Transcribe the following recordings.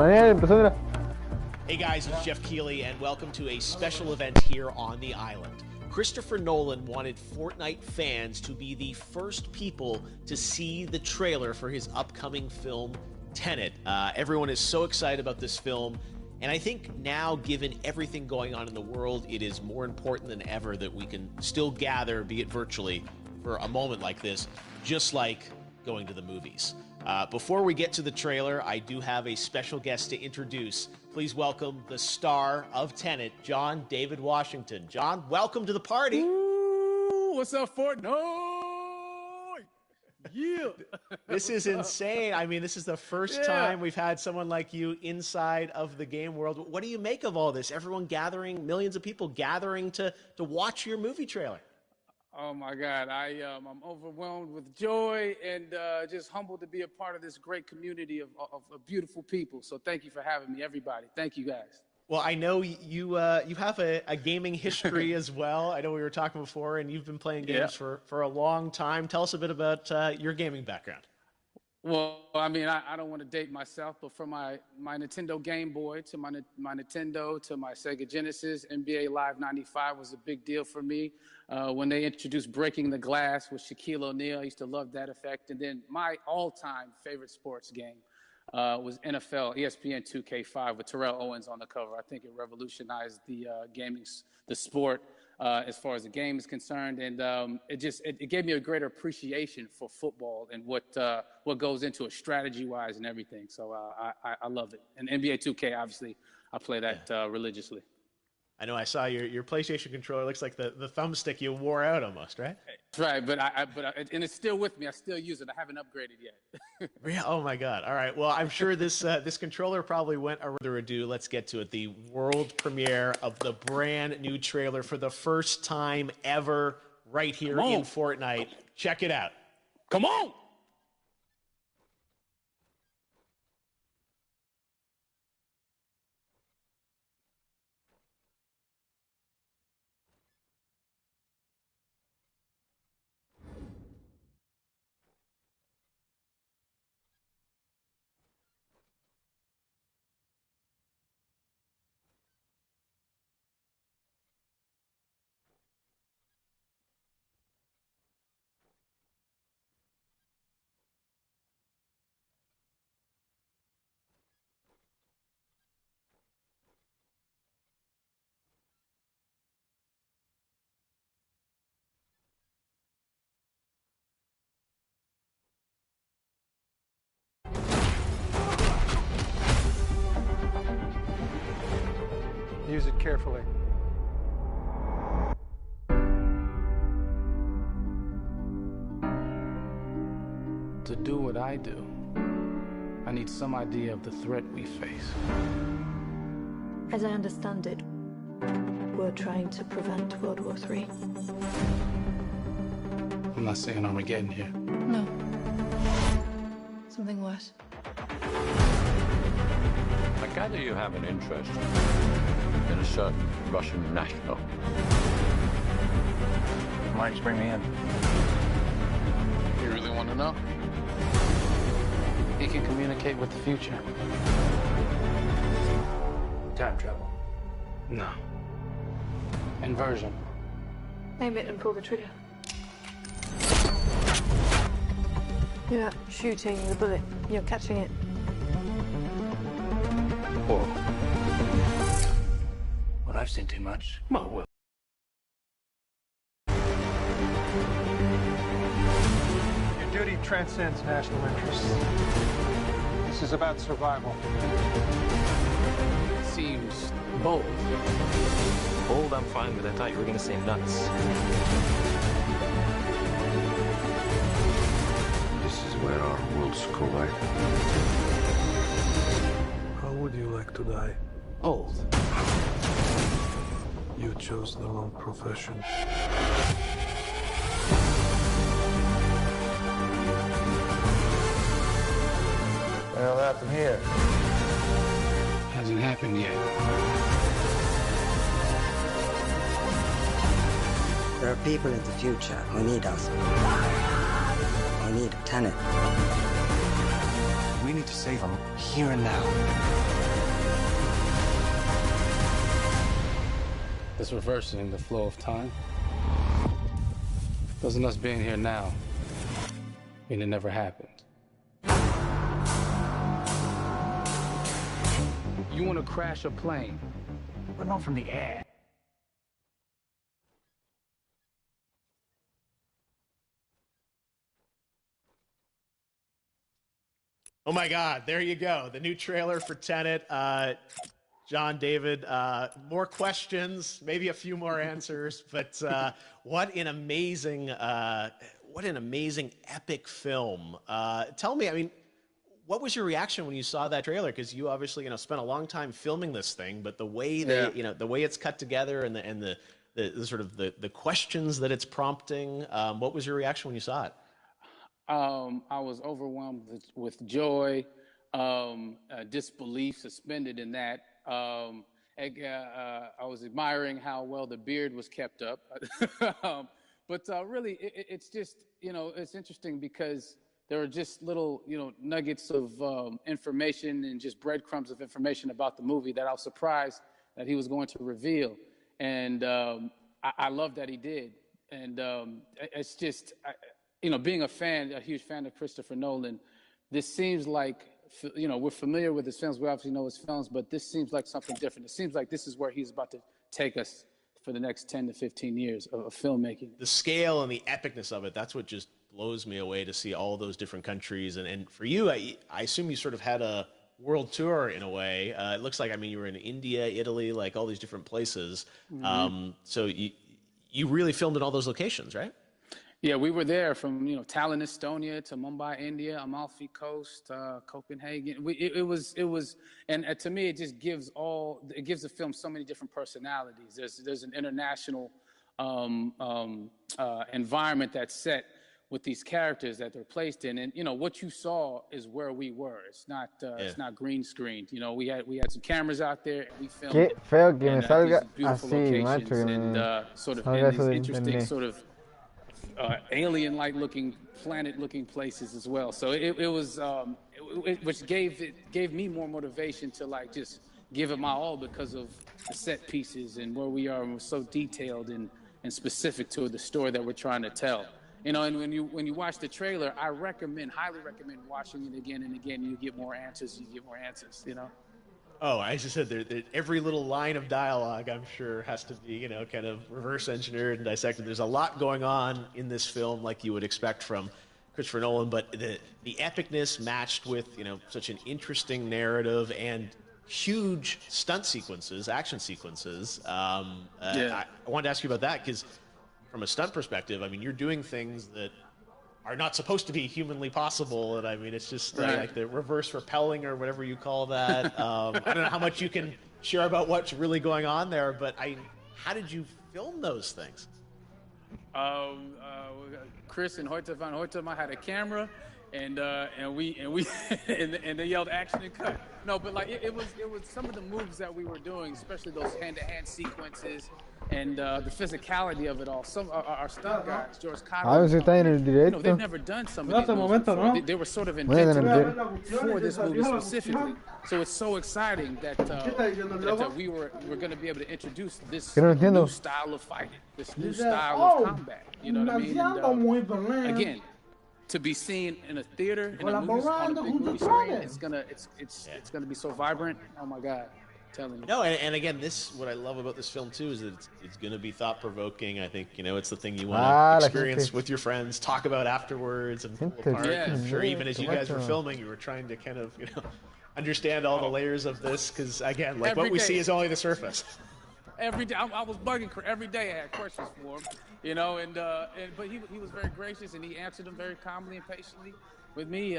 Hey guys, it's Jeff Keighley, and welcome to a special event here on the island. Christopher Nolan wanted Fortnite fans to be the first people to see the trailer for his upcoming film, Tenet. Everyone is so excited about this film, and I think now, given everything going on in the world, it is more important than ever that we can still gather, be it virtually, for a moment like this, just like going to the movies. Before we get to the trailer, I do have a special guest to introduce. Please welcome the star of Tenet, John David Washington. John, welcome to the party. Ooh, what's up, Fortnite? Yeah. This is insane. I mean, this is the first time we've had someone like you inside of the game world. What do you make of all this? Everyone gathering, millions of people gathering to watch your movie trailer. Oh my God, I'm overwhelmed with joy and just humbled to be a part of this great community of beautiful people. So thank you for having me, everybody. Thank you, guys. Well, I know you have a gaming history as well. I know we were talking before, and you've been playing games for a long time. Tell us a bit about your gaming background. Well, I mean, I don't want to date myself, but from my Nintendo Game Boy to my Nintendo to my Sega Genesis, NBA Live 95 was a big deal for me. When they introduced Breaking the Glass with Shaquille O'Neal, I used to love that effect. And then my all-time favorite sports game was NFL ESPN 2K5 with Terrell Owens on the cover. I think it revolutionized the sport as far as the game is concerned, and it gave me a greater appreciation for football and what goes into it strategy-wise and everything. So I love it. And NBA 2K, obviously, I play that religiously. I know I saw your PlayStation controller. Looks like the thumbstick you wore out almost, right? That's right, but and it's still with me. I still use it. I haven't upgraded yet. Oh my God! All right. Well, I'm sure this controller probably went further ado. Let's get to it. The world premiere of the brand new trailer for the first time ever, right here in Fortnite. Check it out. Come on! Use it carefully. To do what I do, I need some idea of the threat we face. As I understand it, we're trying to prevent World War III. I'm not saying Armageddon here. No. Something worse. I gather you have an interest in a certain Russian national. Why did you bring me in? You really want to know? He can communicate with the future. Time travel. No. Inversion. Aim it and pull the trigger. You're not shooting the bullet, you're catching it. Whoa. Well, I've seen too much. Well, well. Your duty transcends national interests. This is about survival. It seems bold. Bold, I'm fine with. I thought you were going to say nuts. This is where our worlds collide. How would you like to die? Old. You chose the wrong profession. Well, what happened here? Hasn't happened yet. There are people in the future who need us. We need Tenet. We need to save him here and now. It's reversing the flow of time. Doesn't us being here now mean it never happened? You want to crash a plane, but not from the air. Oh my God, there you go. The new trailer for Tenet. John, David, more questions, maybe a few more answers, but what an amazing epic film. Tell me, I mean, what was your reaction when you saw that trailer? Because you obviously, spent a long time filming this thing, but the way the way it's cut together and the sort of the questions that it's prompting, what was your reaction when you saw it? I was overwhelmed with joy, disbelief suspended in that. I was admiring how well the beard was kept up. But really, it's just, it's interesting because there are just little, nuggets of information and just breadcrumbs of information about the movie that I was surprised that he was going to reveal. And I love that he did. And it's just... being a huge fan of Christopher Nolan, this seems like, we're familiar with his films. We obviously know his films, but this seems like something different. It seems like this is where he's about to take us for the next 10 to 15 years of filmmaking. The scale and the epicness of it, that's what just blows me away to see all those different countries. And for you, I assume you sort of had a world tour in a way. It looks like, you were in India, Italy, like all these different places. Mm-hmm. So you really filmed in all those locations, right? Yeah, we were there from, Tallinn, Estonia to Mumbai, India, Amalfi Coast, Copenhagen. It was, and to me, it just gives the film so many different personalities. There's an international environment that's set with these characters that they're placed in, and what you saw is where we were. It's not green screened. We had some cameras out there, and we filmed. Qué feo que me salga beautiful así, locations, macho, and sort of in these interesting sort of alien-like looking, planet-looking places as well. So it was, which gave me more motivation to just give it my all because of the set pieces and where we are, and we're so detailed and specific to the story that we're trying to tell. And when you watch the trailer, I highly recommend watching it again and again. You get more answers. Oh, I just said every little line of dialogue, I'm sure, has to be, kind of reverse engineered and dissected. There's a lot going on in this film, like you would expect from Christopher Nolan, but the epicness matched with, such an interesting narrative and huge stunt sequences, action sequences. I wanted to ask you about that because from a stunt perspective, you're doing things that are not supposed to be humanly possible, and it's just like the reverse rappelling or whatever you call that. I don't know how much you can share about what's really going on there, but how did you film those things? Chris and Hoyte van Hoytema had a camera, and they yelled action and cut. No, but it was some of the moves that we were doing, especially those hand-to-hand sequences. And the physicality of it all. Some our stunt guys, George Cotter, they've never done some of these movies before. They were sort of invented for this movie specifically. So it's so exciting that we're going to be able to introduce this new style of fighting, this new style of combat. You know what I mean? And, again, to be seen in a theater, in a movie, on a big movie screen, it's gonna be so vibrant. Oh my God. No, and again, what I love about this film too is that it's going to be thought-provoking. I think it's the thing you want to experience with your friends, talk about afterwards, and pull apart. Yeah. I'm sure even as you guys were filming, you were trying to kind of understand all the layers of this because again, what we see is only the surface. Every day, I was bugging every day. I had questions for him, but he was very gracious and he answered them very calmly and patiently with me.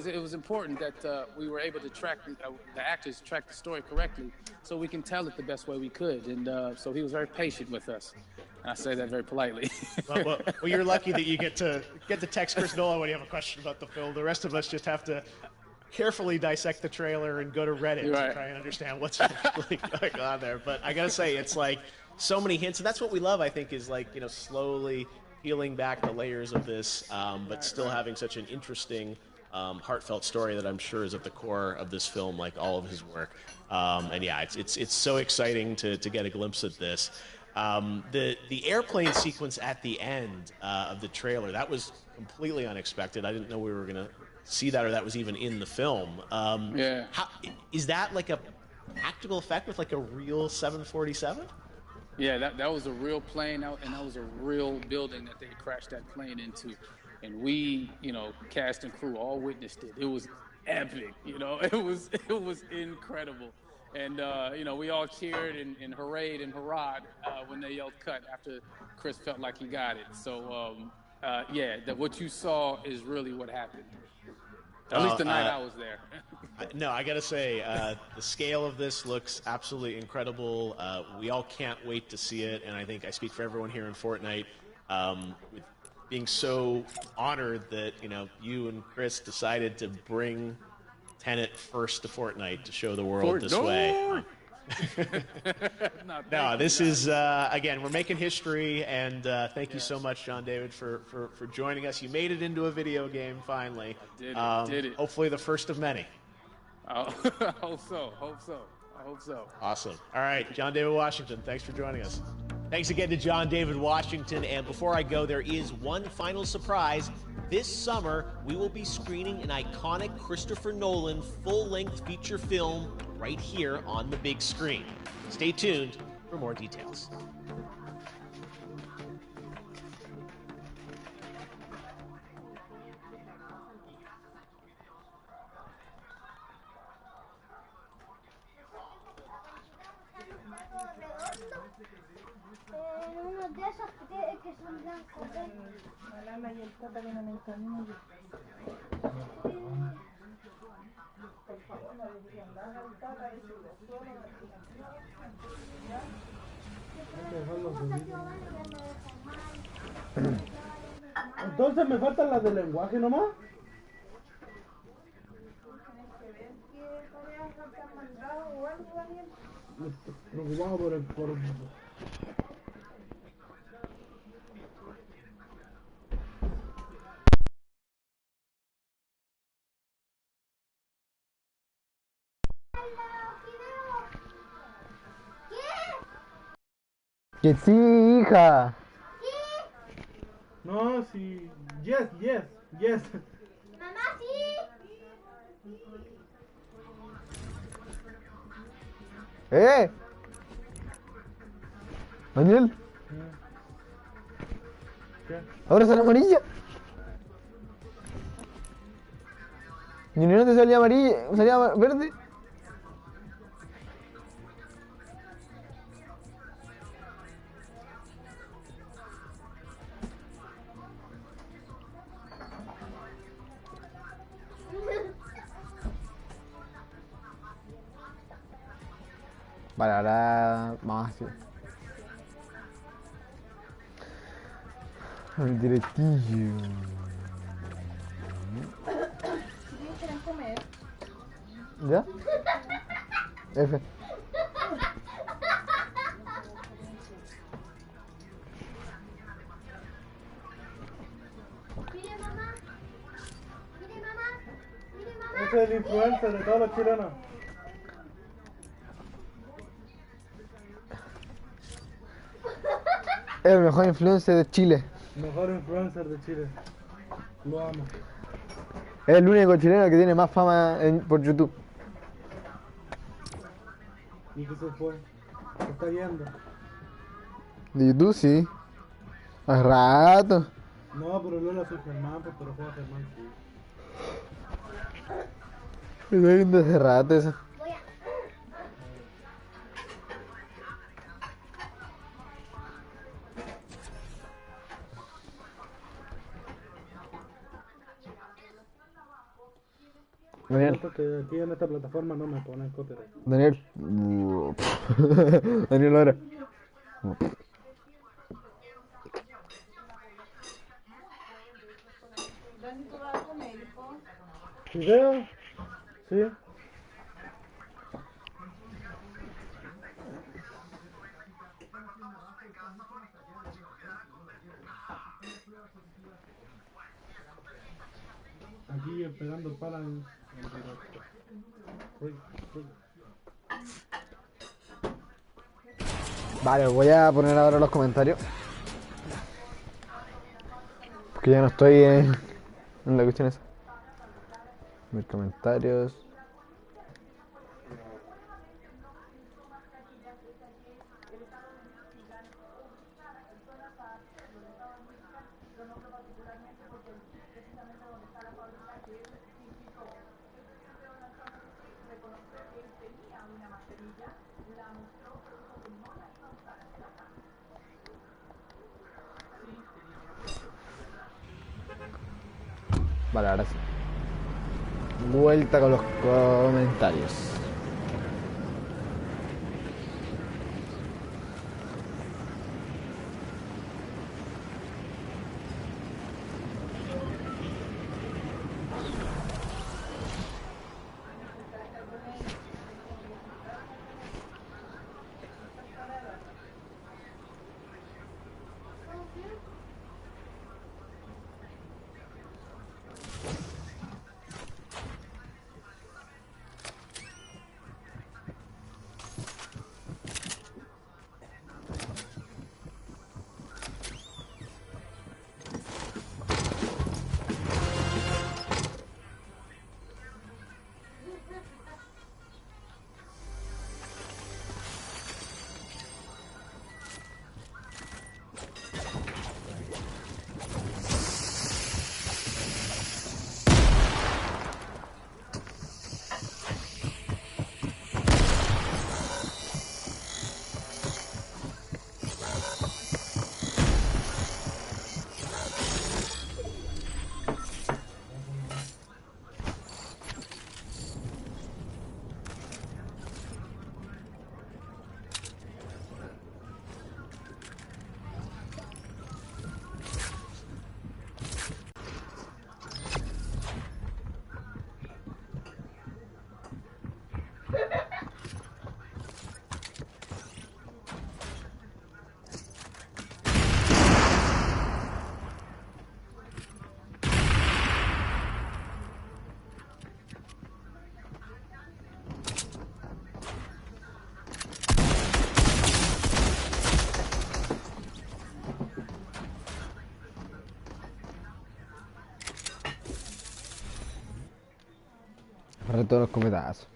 It was important that we were able to track the actors track the story correctly, so we can tell it the best way we could. And so he was very patient with us. And I say that very politely. well, you're lucky that you get to text Chris Nolan when you have a question about the film. The rest of us just have to carefully dissect the trailer and go to Reddit to try and understand what's really going on there. But I gotta say, it's so many hints, and that's what we love. I think is slowly peeling back the layers of this, but still having such an interesting heartfelt story that I'm sure is at the core of this film, like all of his work. And yeah, it's so exciting to get a glimpse at this. The airplane sequence at the end of the trailer, that was completely unexpected. I didn't know we were gonna see that, or that was even in the film. Yeah. Is that like a practical effect with like a real 747? Yeah, that was a real plane, and that was a real building that they crashed that plane into. And we, cast and crew all witnessed it. It was epic, it was incredible. And, we all cheered and hurrayed and hurrahed when they yelled cut after Chris felt like he got it. So, yeah, what you saw is really what happened. At least the night I was there. No, I gotta say, the scale of this looks absolutely incredible. We all can't wait to see it, and I think I speak for everyone here in Fortnite, with being so honored that you and Chris decided to bring Tenet first to Fortnite to show the world this way. No, this is again, we're making history, and thank you so much, John David, for joining us. You made it into a video game finally. Did it. Hopefully, the first of many. I hope so. Awesome. All right, John David Washington, thanks for joining us. Thanks again to John David Washington. And before I go, there is one final surprise. This summer, we will be screening an iconic Christopher Nolan full-length feature film right here on the big screen. Stay tuned for more details. De esos que son blancos. La lana y el tata vienen en camino. Por favor, no le digan nada al tata, decirle solo. Entonces me faltan las de lenguaje nomás. Tienes que ver qué tareas no te han mandado o algo, Daniel. Preocupado por... Que sí, hija. No, sí. Yes. Mamá, sí. Daniel. ¿Qué? Ahora sale amarilla. Y no te salía amarilla, salía verde. Vale, ahora vamos a hacer el directillo. ¿Quieren comer? ¿Ya? F. Mire, mamá. Ese es el influencer de todos los chilenos. El mejor influencer de Chile. Mejor influencer de Chile. Lo amo. Es el único chileno que tiene más fama por YouTube. ¿Y qué se fue? ¿Qué está yendo? De YouTube sí. Hace rato. No, pero Lola soy Germán, pues, pero juega Germán. Estoy viendo hace rato eso. Daniel. Porque aquí en esta plataforma no me ponen copyright. Daniel. Daniel ahora. Dani, ¿tú vas a comer, hijo? ¿Video? Sí. Aquí pegando palas en Vale, os voy a poner ahora los comentarios. Porque ya no estoy en la cuestión esa. Mis comentarios. Vale, ahora sí. Vuelta con los comentarios. Agarré todos los cometazos.